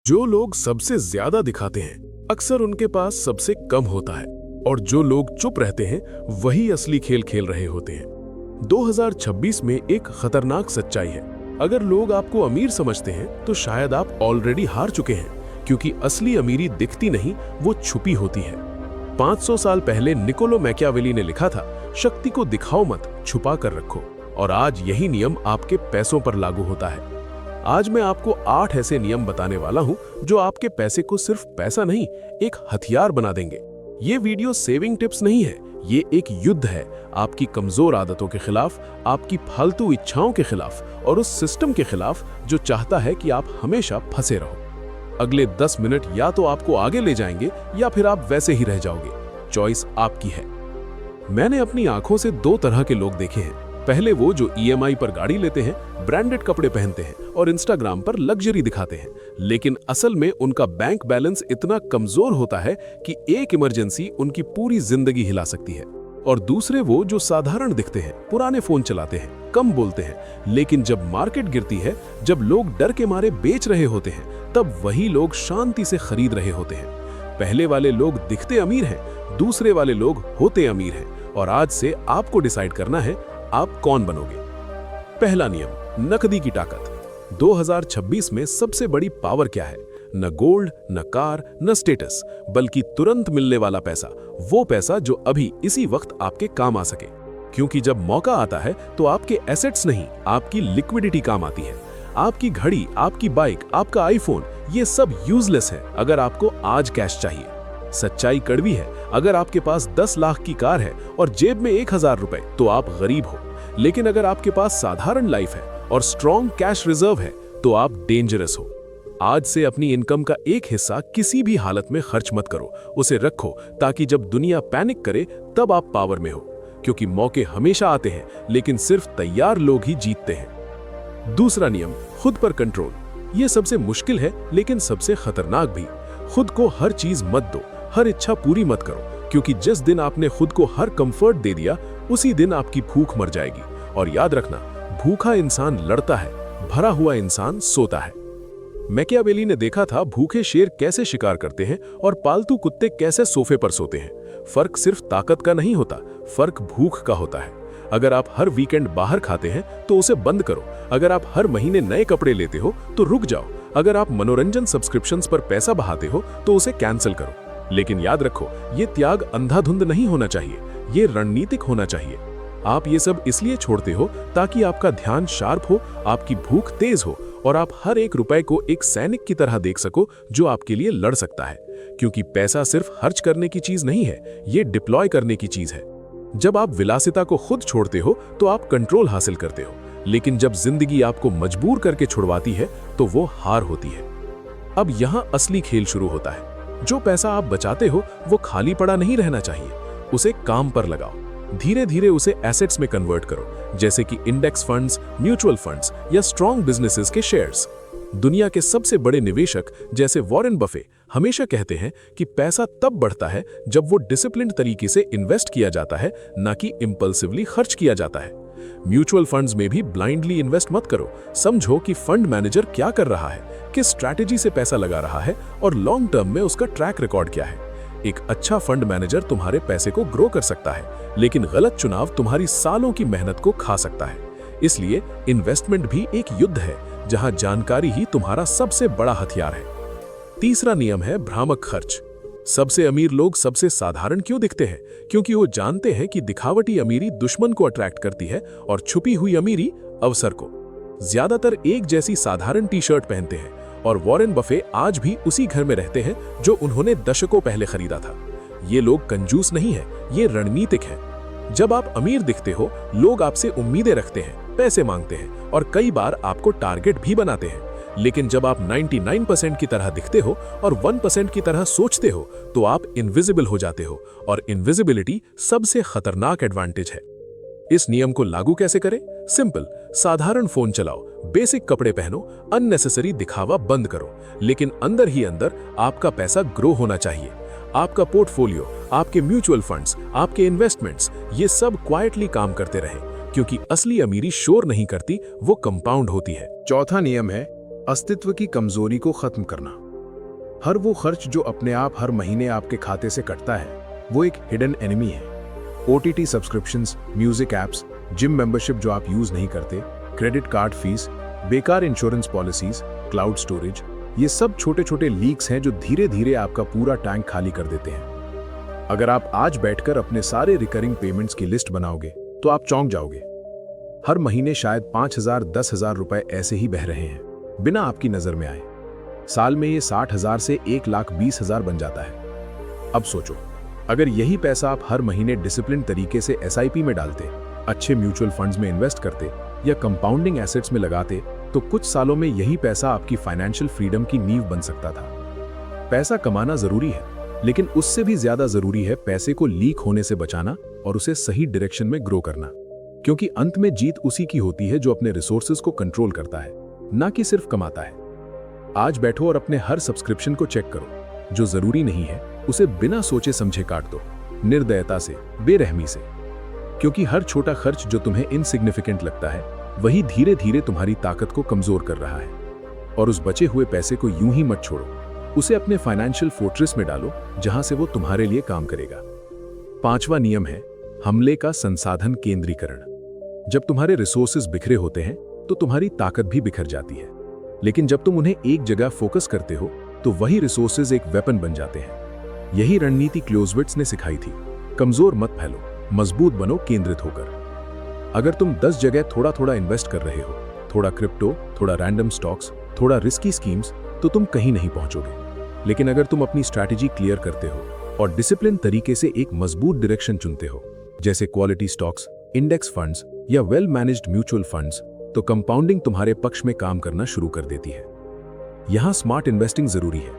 जो लोग सबसे ज्यादा दिखाते हैं अक्सर उनके पास सबसे कम होता है, और जो लोग चुप रहते हैं वही असली खेल खेल रहे होते हैं। 2026 में एक खतरनाक सच्चाई है। अगर लोग आपको अमीर समझते हैं तो शायद आप ऑलरेडी हार चुके हैं, क्योंकि असली अमीरी दिखती नहीं, वो छुपी होती है। 500 साल पहले निकोलो मैकियावेली ने लिखा था, शक्ति को दिखाओ मत, छुपा कर रखो। और आज यही नियम आपके पैसों पर लागू होता है। आज मैं आपको 8 ऐसे नियम बताने वाला हूं जो आपके पैसे को सिर्फ पैसा नहीं, एक हथियार बना देंगे। ये वीडियो सेविंग टिप्स नहीं है, ये एक युद्ध है आपकी कमजोर आदतों के खिलाफ, आपकी फालतू इच्छाओं के खिलाफ और उस सिस्टम के खिलाफ जो चाहता है कि आप हमेशा फंसे रहो। अगले 10 मिनट या तो आपको आगे ले जाएंगे या फिर आप वैसे ही रह जाओगे। चॉइस आपकी है। मैंने अपनी आंखों से 2 तरह के लोग देखे हैं। पहले वो जो EMI पर गाड़ी लेते हैं, ब्रांडेड कपड़े पहनते हैं और इंस्टाग्राम पर लग्जरी दिखाते हैं, लेकिन असल में उनका बैंक बैलेंस इतना कमजोर होता है कि एक इमरजेंसी उनकी पूरी जिंदगी हिला सकती है। और दूसरे वो जो साधारण दिखते हैं, पुराने फोन चलाते हैं, कम बोलते हैं, लेकिन जब मार्केट गिरती है, जब लोग डर के मारे बेच रहे होते हैं, तब वही लोग शांति से खरीद रहे होते हैं। पहले वाले लोग दिखते अमीर हैं, दूसरे वाले लोग होते अमीर हैं। और आज से आपको डिसाइड करना है आप कौन बनोगे। पहला नियम, नकदी की ताकत। 2026 में सबसे बड़ी पावर क्या है? न गोल्ड, न कार, न स्टेटस, बल्कि तुरंत मिलने वाला पैसा। वो पैसा जो अभी इसी वक्त आपके काम आ सके। क्योंकि जब मौका आता है तो आपके एसेट्स नहीं, आपकी लिक्विडिटी काम आती है। आपकी घड़ी, आपकी बाइक, आपका आईफोन, ये सब यूजलेस है अगर आपको आज कैश चाहिए। सच्चाई कड़वी है, अगर आपके पास 10 लाख की कार है और जेब में 1000 रुपए तो आप गरीब हो। लेकिन अगर आपके पास साधारण लाइफ है और स्ट्रॉन्ग कैश रिजर्व है तो आप डेंजरस हो। आज से अपनी इनकम का एक हिस्सा किसी भी हालत में खर्च मत करो, उसे रखो ताकि जब दुनिया पैनिक करे तब आप पावर में हो। क्योंकि मौके हमेशा आते हैं, लेकिन सिर्फ तैयार लोग ही जीतते हैं। दूसरा नियम, खुद पर कंट्रोल। यह सबसे मुश्किल है लेकिन सबसे खतरनाक भी। खुद को हर चीज मत दो, हर इच्छा पूरी मत करो, क्योंकि जिस दिन आपने खुद को हर कंफर्ट दे दिया, उसी दिन आपकी भूख मर जाएगी। और याद रखना, भूखा इंसान लड़ता है, भरा हुआ इंसान सोता है। मैकियावेली ने देखा था भूखे शेर कैसे शिकार करते हैं और पालतू कुत्ते कैसे सोफे पर सोते हैं। फर्क सिर्फ ताकत का नहीं होता, फर्क भूख का होता है। अगर आप हर वीकेंड बाहर खाते हैं तो उसे बंद करो। अगर आप हर महीने नए कपड़े लेते हो तो रुक जाओ। अगर आप मनोरंजन सब्सक्रिप्शंस पर पैसा बहाते हो तो उसे कैंसिल करो। लेकिन याद रखो, ये त्याग अंधाधुंध नहीं होना चाहिए, ये रणनीतिक होना चाहिए। आप ये सब इसलिए छोड़ते हो ताकि आपका ध्यान शार्प हो, आपकी भूख तेज हो और आप हर एक रुपए को एक सैनिक की तरह देख सको जो आपके लिए लड़ सकता है। क्योंकि पैसा सिर्फ खर्च करने की चीज नहीं है, ये डिप्लॉय करने की चीज है। जब आप विलासिता को खुद छोड़ते हो तो आप कंट्रोल हासिल करते हो, लेकिन जब जिंदगी आपको मजबूर करके छुड़वाती है तो वो हार होती है। अब यहाँ असली खेल शुरू होता है। जो पैसा आप बचाते हो वो खाली पड़ा नहीं रहना चाहिए, उसे काम पर लगाओ। धीरे धीरे उसे एसेट्स में कन्वर्ट करो, जैसे कि इंडेक्स फंड्स, म्यूचुअल फंड्स या स्ट्रॉन्ग बिजनेसेस के शेयर्स। दुनिया के सबसे बड़े निवेशक जैसे वॉरेन बफे हमेशा कहते हैं कि पैसा तब बढ़ता है जब वो डिसिप्लिन्ड तरीके से इन्वेस्ट किया जाता है, ना कि इंपल्सिवली खर्च किया जाता है। म्यूचुअल फंड्स में भी ब्लाइंडली इन्वेस्ट मत करो। समझो कि फंड मैनेजर क्या कर रहा है, किस स्ट्रैटेजी से पैसा लगा रहा है और लॉन्ग टर्म में उसका ट्रैक रिकॉर्ड क्या है। एक अच्छा फंड मैनेजर तुम्हारे पैसे को ग्रो कर सकता है, लेकिन गलत चुनाव तुम्हारी सालों की मेहनत को खा सकता है। इसलिए इन्वेस्टमेंट भी एक युद्ध है, जहां जानकारी ही तुम्हारा सबसे बड़ा हथियार है। तीसरा नियम है भ्रामक खर्च। सबसे अमीर लोग सबसे साधारण क्यों दिखते हैं? क्योंकि वो जानते हैं कि दिखावटी अमीरी दुश्मन को अट्रैक्ट करती है और छुपी हुई अमीरी अवसर को। ज्यादातर एक जैसी साधारण टी-शर्ट पहनते हैं और वॉरेन बफे आज भी उसी घर में रहते हैं जो उन्होंने दशकों पहले खरीदा था। ये लोग कंजूस नहीं है, ये रणनीतिक है। जब आप अमीर दिखते हो, लोग आपसे उम्मीदें रखते हैं, पैसे मांगते हैं और कई बार आपको टारगेट भी बनाते हैं। लेकिन जब आप 99% की तरह दिखते हो और 1% की तरह सोचते हो तो आप इनविजिबल हो जाते हो, और इनविजिबिलिटी सबसे खतरनाक एडवांटेज है। इस नियम को लागू कैसे करें? सिंपल, साधारण फोन चलाओ, बेसिक कपड़े पहनो, अननेसेसरी दिखावा बंद करो, लेकिन अंदर ही अंदर आपका पैसा ग्रो होना चाहिए। आपका पोर्टफोलियो, आपके म्यूचुअल फंड्स, आपके इन्वेस्टमेंट्स, ये सब क्वाइटली काम करते रहे, क्योंकि असली अमीरी शोर नहीं करती, वो कंपाउंड होती है। चौथा नियम है अस्तित्व की कमजोरी को खत्म करना। हर वो खर्च जो अपने आप हर महीने आपके खाते से कटता है, वो एक हिडन एनिमी है। OTT subscriptions, music apps, gym membership जो आप यूज नहीं करते, क्रेडिट कार्ड फीस, बेकार इंश्योरेंस पॉलिसीज, क्लाउड स्टोरेज, ये सब छोटे छोटे लीक्स हैं जो धीरे धीरे आपका पूरा टैंक खाली कर देते हैं। अगर आप आज बैठकर अपने सारे रिकरिंग पेमेंट्स की लिस्ट बनाओगे तो आप चौंक जाओगे। हर महीने शायद 5,000 10,000 रुपए ऐसे ही बह रहे हैं, बिना आपकी नजर में आए। साल में ये 60,000 से 1,20,000 बन जाता है। अब सोचो, अगर यही पैसा आप हर महीने डिसिप्लिन तरीके से SIP में डालते, अच्छे म्यूचुअल फंड्स में इन्वेस्ट करते या कंपाउंडिंग एसेट्स में लगाते, तो कुछ सालों में यही पैसा आपकी फाइनेंशियल फ्रीडम की नींव बन सकता था। पैसा कमाना जरूरी है, लेकिन उससे भी ज्यादा जरूरी है पैसे को लीक होने से बचाना और उसे सही डायरेक्शन में ग्रो करना, क्योंकि अंत में जीत उसी की होती है जो अपने रिसोर्सेज को कंट्रोल करता है, ना कि सिर्फ कमाता है। आज बैठो और अपने हर सब्सक्रिप्शन को चेक करो। जो जरूरी नहीं है उसे बिना सोचे समझे काट दो, निर्दयता से, बेरहमी से, क्योंकि हर छोटा खर्च जो तुम्हें इनसिग्निफिकेंट लगता है वही धीरे धीरे तुम्हारी ताकत को कमजोर कर रहा है। और उस बचे हुए पैसे को यूं ही मत छोड़ो, उसे अपने फाइनेंशियल फोर्ट्रेस में डालो, जहां से वो तुम्हारे लिए काम करेगा। 5वां नियम है हमले का संसाधन केंद्रीकरण। जब तुम्हारे रिसोर्सेज बिखरे होते हैं तो तुम्हारी ताकत भी बिखर जाती है, लेकिन जब तुम उन्हें एक जगह फोकस करते हो तो वही रिसोर्सेज एक वेपन बन जाते हैं। यही रणनीति क्लोजविट्ज ने सिखाई थी। कमजोर मत फैलो, मजबूत बनो केंद्रित होकर। अगर तुम 10 जगह थोड़ा थोड़ा इन्वेस्ट कर रहे हो, थोड़ा क्रिप्टो, थोड़ा रैंडम स्टॉक्स, थोड़ा रिस्की स्कीम्स, तो तुम कहीं नहीं पहुंचोगे। लेकिन अगर तुम अपनी स्ट्रैटेजी क्लियर करते हो और डिसिप्लिन तरीके से एक मजबूत डायरेक्शन चुनते हो, जैसे क्वालिटी स्टॉक्स, इंडेक्स फंड्स या वेल मैनेज्ड म्यूचुअल फंड्स, तो कंपाउंडिंग तुम्हारे पक्ष में काम करना शुरू कर देती है। यहां स्मार्ट इन्वेस्टिंग जरूरी है।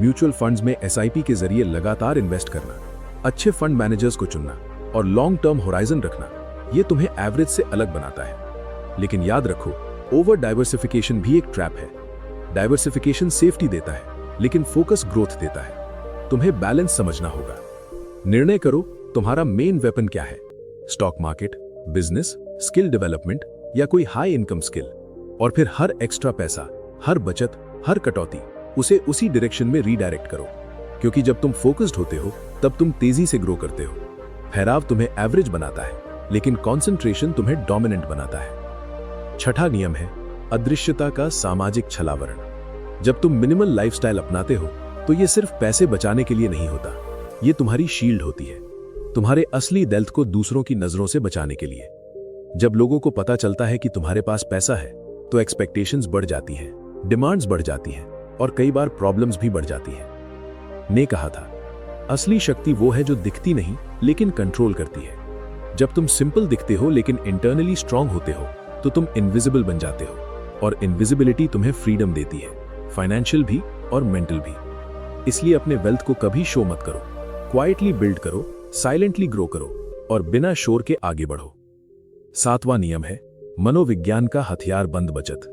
म्यूचुअल फंड्स में SIP के जरिए लगातार इन्वेस्ट करना, अच्छे फंड मैनेजर्स को चुनना और लॉन्ग टर्म होराइजन रखना, ये तुम्हें एवरेज से अलग बनाता है। लेकिन याद रखो, ओवर डाइवर्सिफिकेशन भी एक ट्रैप है। डाइवर्सिफिकेशन सेफ्टी देता है, लेकिन फोकस ग्रोथ देता है। तुम्हें बैलेंस समझना होगा। निर्णय करो, तुम्हारा मेन वेपन क्या है? Stock market, business, skill development या कोई हाई इनकम स्किल? और फिर हर एक्स्ट्रा पैसा, हर बचत, हर कटौती, उसे उसी डायरेक्शन में रीडायरेक्ट करो। क्योंकि जब तुम फोकस्ड होते हो तब तुम तेजी से ग्रो करते हो। ठहराव तुम्हें एवरेज बनाता है, लेकिन कंसंट्रेशन तुम्हें डोमिनेंट बनाता है। 6वां नियम है अदृश्यता का सामाजिक छलावरण। जब तुम मिनिमल लाइफस्टाइल अपनाते हो तो ये सिर्फ पैसे बचाने के लिए नहीं होता, ये तुम्हारी शील्ड होती है, तुम्हारे असली वेल्थ को दूसरों की नजरों से बचाने के लिए। जब लोगों को पता चलता है कि तुम्हारे पास पैसा है तो एक्सपेक्टेशंस बढ़ जाती हैं, डिमांड्स बढ़ जाती हैं और कई बार प्रॉब्लम्स भी बढ़ जाती हैं। ने कहा था, असली शक्ति वो है जो दिखती नहीं लेकिन कंट्रोल करती है। जब तुम सिंपल दिखते हो लेकिन इंटरनली स्ट्रांग होते हो तो तुम इनविजिबल बन जाते हो, और इनविजिबिलिटी तुम्हें फ्रीडम देती है, फाइनेंशियल भी और मेंटल भी। इसलिए अपने वेल्थ को कभी शो मत करो, क्वाइटली बिल्ड करो, साइलेंटली ग्रो करो और बिना शोर के आगे बढ़ो। 7वां नियम है मनोविज्ञान का हथियार बंद बचत।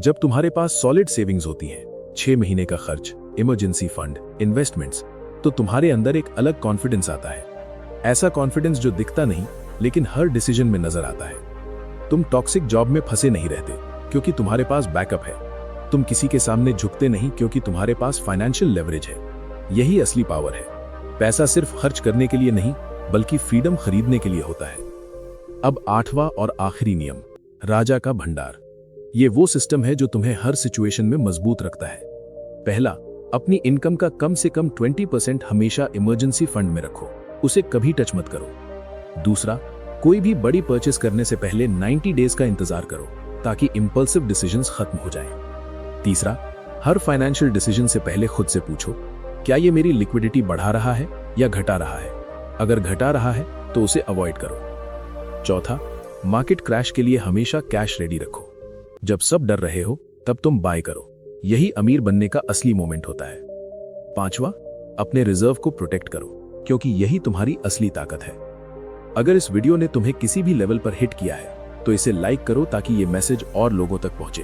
जब तुम्हारे पास सॉलिड सेविंग्स होती हैं, 6 महीने का खर्च, इमरजेंसी फंड, इन्वेस्टमेंट्स, तो तुम्हारे अंदर एक अलग कॉन्फिडेंस आता है। ऐसा कॉन्फिडेंस जो दिखता नहीं लेकिन हर डिसीजन में नजर आता है। तुम टॉक्सिक जॉब में फंसे नहीं रहते क्योंकि तुम्हारे पास बैकअप है। तुम किसी के सामने झुकते नहीं क्योंकि तुम्हारे पास फाइनेंशियल लेवरेज है। यही असली पावर है। पैसा सिर्फ खर्च करने के लिए नहीं बल्कि फ्रीडम खरीदने के लिए होता है। अब 8वां और आखिरी नियम, राजा का भंडार। ये वो सिस्टम है जो तुम्हें हर सिचुएशन में मजबूत रखता है। पहला, अपनी इनकम का कम से कम 20% हमेशा इमरजेंसी फंड में रखो, उसे कभी टच मत करो। दूसरा, कोई भी बड़ी परचेस करने से पहले 90 डेज का इंतजार करो ताकि इंपल्सिव डिसीजंस खत्म हो जाएं। तीसरा, हर फाइनेंशियल डिसीजन से पहले खुद से पूछो, क्या ये मेरी लिक्विडिटी बढ़ा रहा है या घटा रहा है? अगर घटा रहा है तो उसे अवॉइड करो। चौथा, मार्केट क्रैश के लिए हमेशा कैश रेडी रखो। जब सब डर रहे हो तब तुम बाय करो, यही अमीर बनने का असली मोमेंट होता है। 5वां, अपने रिजर्व को प्रोटेक्ट करो क्योंकि यही तुम्हारी असली ताकत है। अगर इस वीडियो ने तुम्हें किसी भी लेवल पर हिट किया है तो इसे लाइक करो ताकि ये मैसेज और लोगों तक पहुंचे।